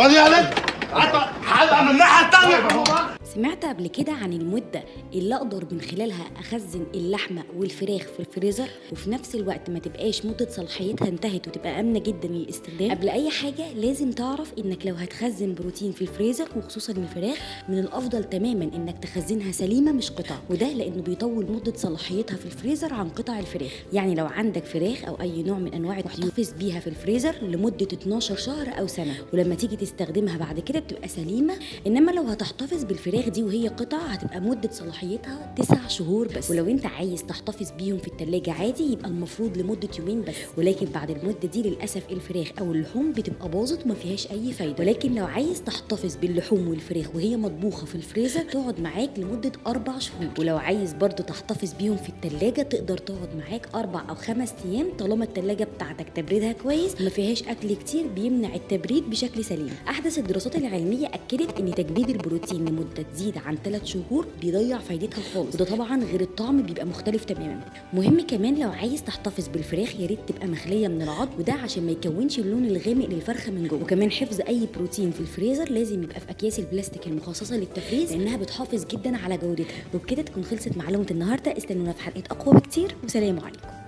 خد يا ولد حلقه من الناحيه الثانيه. سمعت قبل كده عن المدة اللي أقدر من خلالها أخزن اللحمة والفراخ في الفريزر وفي نفس الوقت ما تبقاش مدة صلاحيتها انتهت وتبقى آمنة جدا للاستخدام؟ قبل أي حاجة لازم تعرف إنك لو هتخزن بروتين في الفريزر وخصوصا الفراخ من الأفضل تماما إنك تخزنها سليمة مش قطع، وده لأنه بيطول مدة صلاحيتها في الفريزر عن قطع الفراخ. يعني لو عندك فراخ أو أي نوع من أنواع تحتفظ بيها في الفريزر لمدة 12 شهر أو سنة، ولما تيجي تستخدمها بعد كده بتبقى سليمة. إنما لو هتحتفظ بالفراخ دي وهي قطع هتبقى مدة صلاحيتها 9 شهور بس، ولو انت عايز تحتفظ بيهم في التلاجة عادي يبقى المفروض لمدة يومين بس، ولكن بعد المدة دي للأسف الفراخ أو اللحوم بتبقى باظت وما فيهاش أي فايدة. ولكن لو عايز تحتفظ باللحوم والفراخ وهي مطبوخة في الفريزر تقعد معاك لمدة 4 شهور، ولو عايز برضو تحتفظ بيهم في التلاجة تقدر تقعد معاك 4 أو 5 أيام طالما التلاجة بتاعتك تبريدها كويس وما فيهاش أكل كتير بيمنع التبريد بشكل سليم. أحدث الدراسات العلمية أكدت إن تجميد البروتين لمدة تزيد عن 3 شهور بيضيع فايدتها خالص، وده طبعا غير الطعم بيبقى مختلف تماما. مهم كمان لو عايز تحتفظ بالفراخ يا ريت تبقى مخليه من العظم، وده عشان ما يكونش اللون الغامق للفرخه من جوه. وكمان حفظ اي بروتين في الفريزر لازم يبقى في اكياس البلاستيك المخصصه للتفريز لانها بتحافظ جدا على جودتها. وبكده تكون خلصت معلومه النهارده، استنونا في حلقه اقوى بكتير وسلام عليكم.